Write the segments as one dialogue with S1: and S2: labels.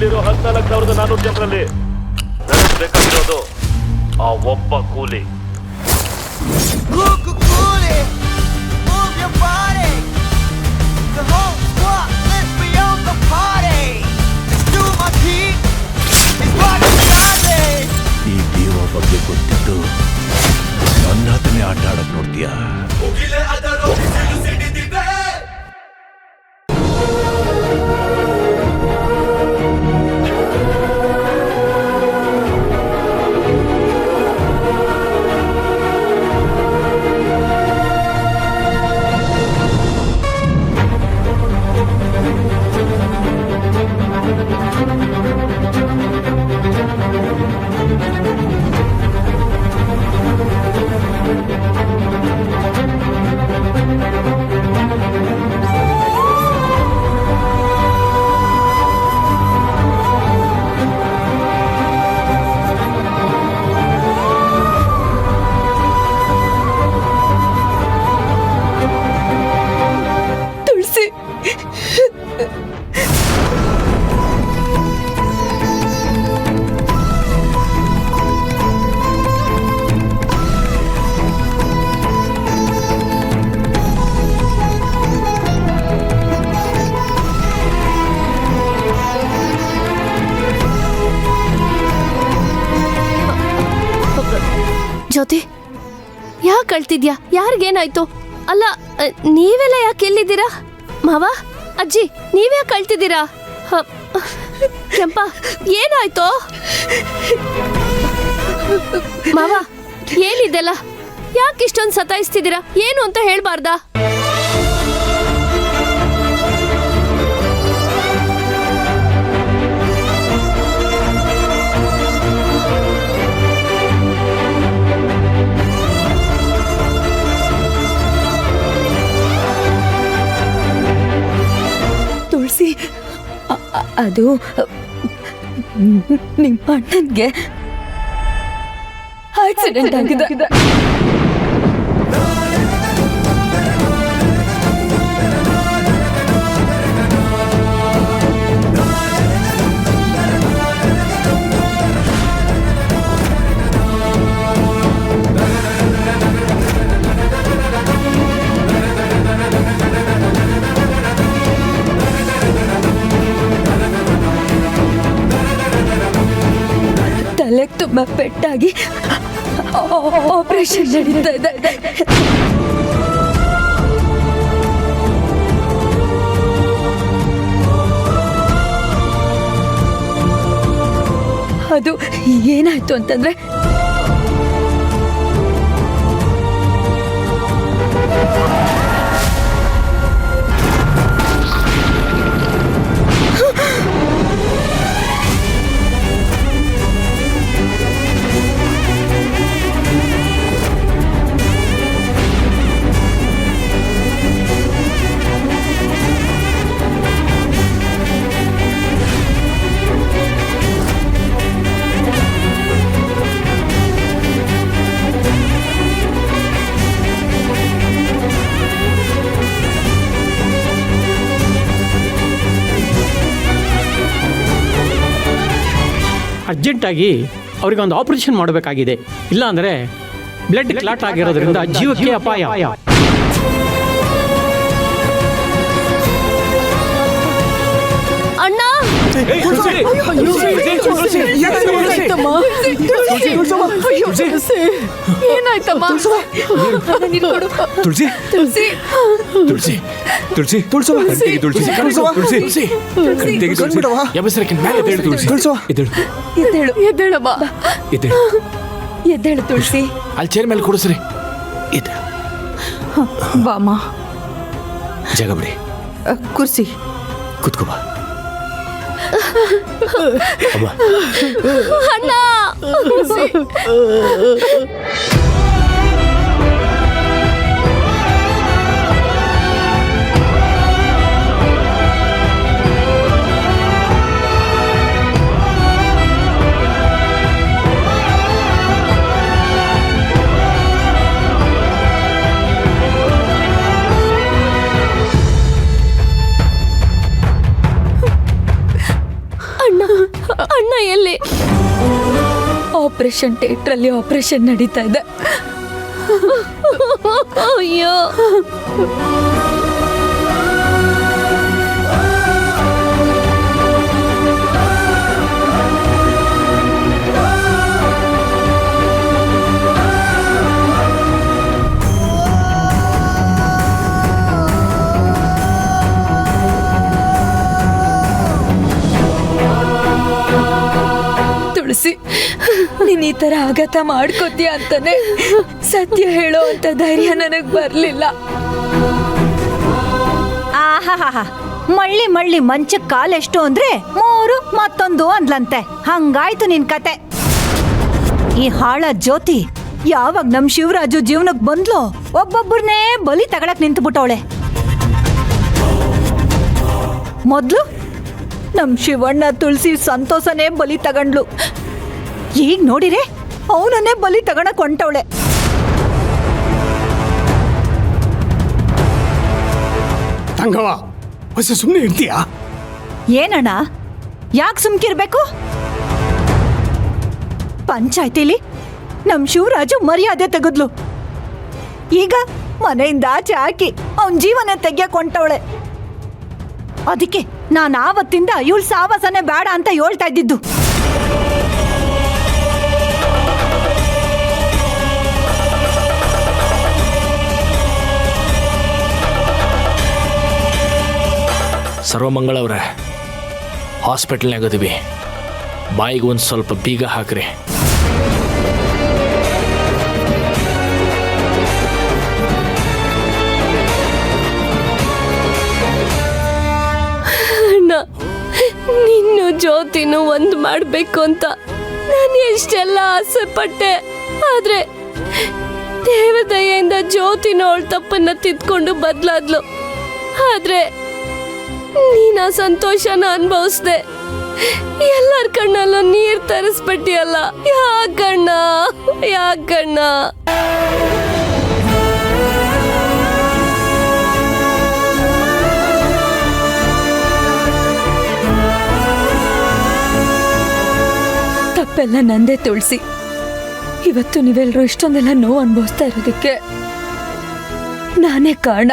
S1: ಇಲ್ಲಿರೋ 14,400 ಜನರಲ್ಲಿ ನನಗೆ ಬೇಕಾಗಿರೋದು ಆ ಒಬ್ಬ ಕೂಲಿ.
S2: ಈ ದೇವ ಬಗ್ಗೆ ಗೊತ್ತಿದ್ದು ನನ್ನ ಹತ್ರನೇ ಆಟ ಆಡಕ್ ನೋಡ್ತೀಯಾ?
S3: ಜ್ಯೋತಿ, ಯಾಕೆ ಕಳ್ತಿದ್ಯಾ? ಯಾರಿಗೇನಾಯ್ತು? ಅಲ್ಲ, ನೀವೆಲ್ಲ ಯಾಕೆ ಎಲ್ಲಿದ್ದೀರಾ? ಮಾವ, ಅಜ್ಜಿ, ನೀವ್ಯಾಕೆ ಕಳ್ತಿದ್ದೀರಾ? ಕೆಂಪ, ಏನಾಯ್ತು? ಮಾವ, ಏನಿದೆಲ್ಲ? ಯಾಕೆ ಇಷ್ಟೊಂದು ಸತಾಯಿಸ್ತಿದ್ದೀರಾ? ಏನು ಅಂತ ಹೇಳ್ಬಾರ್ದಾ?
S4: ತುಳಸಿ, ಅದು ನಿಮ್ಮ ಅಣ್ಣನ್ಗೆ ಆಕ್ಸಿಡೆಂಟ್ ಆಗಿದೆ. ತಲೆಗೆ ತುಂಬಾ ಪೆಟ್ಟಾಗಿ ಆಪರೇಷನ್ ನಡೀತಾ ಇದೆ. ಅದು ಏನಾಯ್ತು ಅಂತಂದ್ರೆ,
S5: ಅರ್ಜೆಂಟಾಗಿ ಅವರಿಗೊಂದು ಆಪರೇಷನ್ ಮಾಡಬೇಕಾಗಿದೆ. ಇಲ್ಲ ಅಂದರೆ ಬ್ಲಡ್ ಕ್ಲಾಟ್ ಆಗಿರೋದ್ರಿಂದ ಜೀವಕ್ಕೆ ಅಪಾಯ.
S3: ಅಣ್ಣ, ಏನಾಯ್ತಮ್ಮ?
S2: ತುಳಸಿ, ತುಳಸಿ, ತುಳಸಿ, ತುಳಸಿ, ತುಳಸಿ, ತುಳಸಿ,
S4: ಎದ್ದೇಳಮ್ಮ, ಎದ್ದೇಳು ತುಳಸಿ.
S2: ಅಲ್ಲಿ ಚೇರ್ ಮೇಲೆ ಕೊಡಿಸ್ರಿ.
S4: ಬಾಮ,
S2: ಜಾಗ ಬಿಡಿ,
S4: ಕುರ್ಸಿ
S2: ಕುತ್ಕೋ ಬಾ.
S3: ಅಣ್ಣ, ಅಣ್ಣ ಅಣ್ಣ ಎಲ್ಲಿ?
S4: ಆಪರೇಷನ್ ಥಿಯೇಟ್ರಲ್ಲಿ ಆಪರೇಷನ್ ನಡೀತಾ ಇದೆ.
S3: ಅಯ್ಯೋ,
S4: ತುಳಸಿ, ನೀನ್ ಈ ತರ ಆಘಾತ ಮಾಡ್ಕೋತೀಯ ಅಂತಾನೆ ಸತ್ಯ ಹೇಳೋ ಅಂತ ಧೈರ್ಯ ನನಗ್ ಬರ್ಲಿಲ್ಲ.
S6: ಆಹಾಹಾ, ಮಳ್ಳಿ ಮಳ್ಳಿ ಮಂಚಕ್ ಕಾಲೆಷ್ಟು ಅಂದ್ರೆ 3 ಮತ್ತೊಂದು ಅಂದ್ಲಂತೆ. ಹಂಗಾಯ್ತು ನಿನ್ ಕತೆ. ಈ ಹಾಳ ಜ್ಯೋತಿ ಯಾವಾಗ ನಮ್ ಶಿವರಾಜು ಜೀವನಕ್ ಬಂದ್ಲೋ ಒಬ್ಬೊಬ್ಬರನ್ನೇ ಬಲಿ ತಗೊಳಕ್ ನಿಂತು ಬಿಟ್ಟವಳೆ. ಮೊದ್ಲು ನಮ್ ಶಿವಣ್ಣ ತುಳಸಿ ಸಂತೋಷನೇ ಬಲಿ ತಗೊಂಡ್ಲು. ಈಗ ನೋಡಿರೆ ಅವನನ್ನೇ ಬಲಿ ತಗೊಳಕ್ ಹೊಂಟವಳೆ.
S7: ತಂಗವ, ಹೊಸ ಸುಮ್ಮನೆ ಇರ್ತೀಯಾ?
S6: ಏನಣ್ಣ, ಯಾಕೆ ಸುಮ್ಕಿರ್ಬೇಕು? ಪಂಚಾಯ್ತಿಲಿ ನಮ್ ಶಿವರಾಜು ಮರ್ಯಾದೆ ತೆಗೆದ್ಲು. ಈಗ ಮನೆಯಿಂದ ಆಚೆ ಹಾಕಿ ಅವನ್ ಜೀವನ ತೆಗಿಯಕ್ ಹೊಂಟವಳೆ. ಅದಕ್ಕೆ ನಾನು ಆವತ್ತಿಂದ ಇವಳು ಸಾವಾಸನೆ ಬೇಡ ಅಂತ ಹೇಳ್ತಾ ಇದ್ದಿದ್ದು.
S8: ಸರ್ವಮಂಗಳ ಅವರೇ, ಹಾಸ್ಪಿಟಲ್ನಾಗ ಅದೀವಿ. ಬಾಯಿಗೆ ಒಂದು ಸ್ವಲ್ಪ ಬೀಗ ಹಾಕ್ರಿ.
S3: ಅಣ್ಣ, ನಿನ್ನು ಜ್ಯೋತಿನೂ ಒಂದ್ ಮಾಡ್ಬೇಕು ಅಂತ ನಾನು ಎಷ್ಟೆಲ್ಲ ಆಸೆ ಪಟ್ಟೆ. ಆದ್ರೆ ದೇವದಯೆಯಿಂದ ಜ್ಯೋತಿನ ಅವಳ ತಪ್ಪನ್ನ ತಿದ್ಕೊಂಡು ಬದ್ಲಾದ್ಲು. ಆದ್ರೆ ನೀನ ಸಂತೋಷನ ಅನುಭವಿಸ್ದೆ. ಎಲ್ಲರ ಕಣ್ಣಲ್ಲೂ ನೀರ್ ತರಿಸ್ಬಿಟ್ಟಿಯಲ್ಲ. ಯಾಕಣ್ಣ, ಯಾಕಣ್ಣ?
S4: ತಪ್ಪೆಲ್ಲ ನಂದೇ ತುಳಸಿ. ಇವತ್ತು ನೀವೆಲ್ಲರೂ ಇಷ್ಟೊಂದೆಲ್ಲ ನೋವು ಅನುಭವಿಸ್ತಾ ಇರೋದಕ್ಕೆ ನಾನೇ ಕಾರಣ.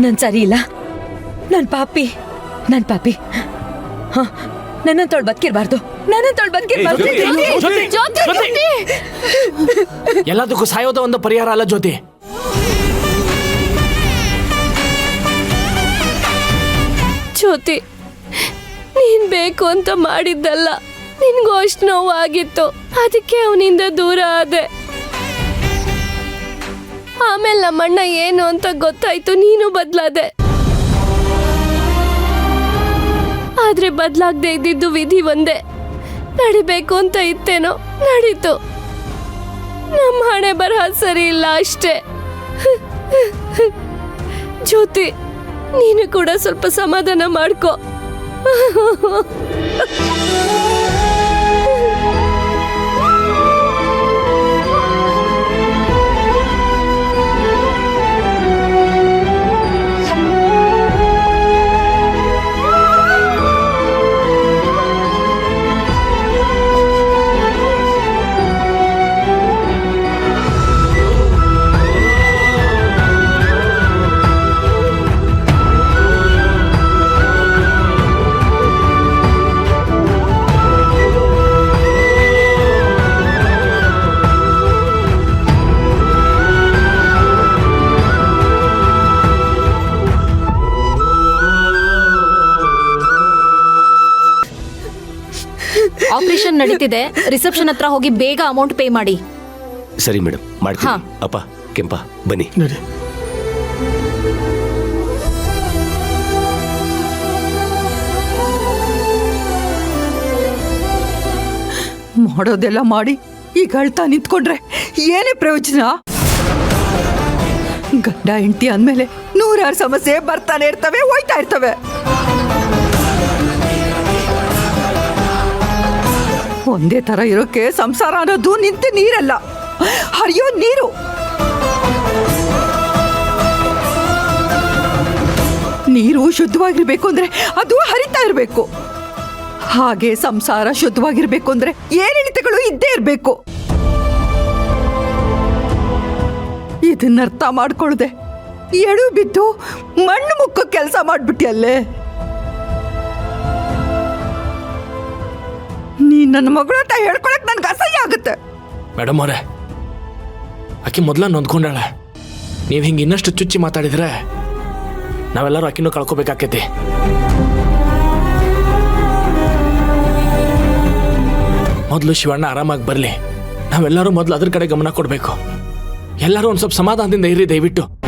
S4: ನಾನು ಸರಿ ಇಲ್ಲ, ನಾನು ಪಾಪಿ. ಹ, ನನ್ನಂತೋಳು ಬದುಕಿರ್ಬಾರ್ದು.
S8: ಎಲ್ಲದಕ್ಕೂ ಸಾಯೋದ ಒಂದು ಪರಿಹಾರ ಅಲ್ಲ ಜ್ಯೋತಿ.
S3: ಜ್ಯೋತಿ, ನೀನ್ ಬೇಕು ಅಂತ ಮಾಡಿದ್ದಲ್ಲ. ನಿನ್ಗೂ ಅಷ್ಟು ನೋವಾಗಿತ್ತು, ಅದಕ್ಕೆ ಅವನಿಂದ ದೂರ ಆದೆ. ಆಮೇಲೆ ನಮ್ಮಣ್ಣ ಏನು ಅಂತ ಗೊತ್ತಾಯ್ತು, ನೀನು ಬದ್ಲಾದೆ. ಆದ್ರೆ ಬದ್ಲಾಗದೆ ಇದ್ದಿದ್ದು ವಿಧಿ ಒಂದೇ. ನಡಿಬೇಕು ಅಂತ ಇತ್ತೇನೋ, ನಡೀತು. ನಮ್ಮ ಹಣೆ ಬರಹ ಸರಿ ಇಲ್ಲ ಅಷ್ಟೇ. ಜ್ಯೋತಿ, ನೀನು ಕೂಡ ಸ್ವಲ್ಪ ಸಮಾಧಾನ ಮಾಡ್ಕೋ.
S9: ಆಪರೇಷನ್ ನಡೀತಿದೆ. ರಿಸೆಪ್ಷನ್ ಹತ್ರ ಹೋಗಿ ಬೇಗ ಅಮೌಂಟ್ ಪೇ ಮಾಡಿ.
S10: ಸರಿ ಮೇಡಮ್, ಮಾಡ್ತೀನಿ. ಅಪ್ಪ, ಕೆಂಪ, ಬನ್ನಿ.
S7: ನಡಿ.
S6: ಮಾಡೋದೆಲ್ಲ ಮಾಡಿ ಈಗ ಅಳ್ತಾ ನಿಂತ್ಕೊಂಡ್ರೆ ಏನೇ ಪ್ರಯೋಜನ? ಗಂಡ ಹೆಂಡತಿ ಅಂದಮೇಲೆ 100 ಸಮಸ್ಯೆ ಬರ್ತಾನೆ ಇರ್ತವೆ, ಹೋಯ್ತಾ ಇರ್ತವೆ. ಒಂದೇ ತರ ಇರೋಕೆ ಸಂಸಾರ ಅನ್ನೋದು ನಿಂತ ನೀರಲ್ಲ, ಹರಿಯೋ ನೀರು.
S11: ನೀರು ಶುದ್ಧವಾಗಿರ್ಬೇಕು ಅಂದ್ರೆ ಅದು ಹರಿತಾ ಇರಬೇಕು. ಹಾಗೆ ಸಂಸಾರ ಶುದ್ಧವಾಗಿರ್ಬೇಕು ಅಂದ್ರೆ ಏರಿಳಿತಗಳು ಇದ್ದೇ ಇರಬೇಕು. ಇದನ್ನ ಅರ್ಥ ಮಾಡ್ಕೊಳ್ದೆ ಎಡು ಬಿದ್ದು ಮಣ್ಣು ಮುಕ್ಕ ಕೆಲಸ ಮಾಡ್ಬಿಟ್ಟಿಯಲ್ಲೇ. ನೀ ನನ್ನ ಮಗಳ ಅಂತ ಹೇಳ್ಕೊಳಕ್ ನನ್ಗೆ ಅಸಹ್ಯ ಆಗುತ್ತೆ.
S8: ಮೇಡಮ್ ಅವರೇ, ಆಕೆ ಮೊದಲ ನೊಂದ್ಕೊಂಡಾಳೆ. ನೀವು ಹಿಂಗೆ ಇನ್ನಷ್ಟು ಚುಚ್ಚಿ ಮಾತಾಡಿದ್ರೆ ನಾವೆಲ್ಲರೂ ಆಕಿನೂ ಕಳ್ಕೊಬೇಕಾಕೈತಿ. ಮೊದಲು ಶಿವಣ್ಣ ಆರಾಮಾಗಿ ಬರಲಿ. ನಾವೆಲ್ಲರೂ ಮೊದಲು ಅದ್ರ ಕಡೆ ಗಮನ ಕೊಡಬೇಕು. ಎಲ್ಲರೂ ಒಂದು ಸ್ವಲ್ಪ ಸಮಾಧಾನದಿಂದ ಇರಿ ದಯವಿಟ್ಟು.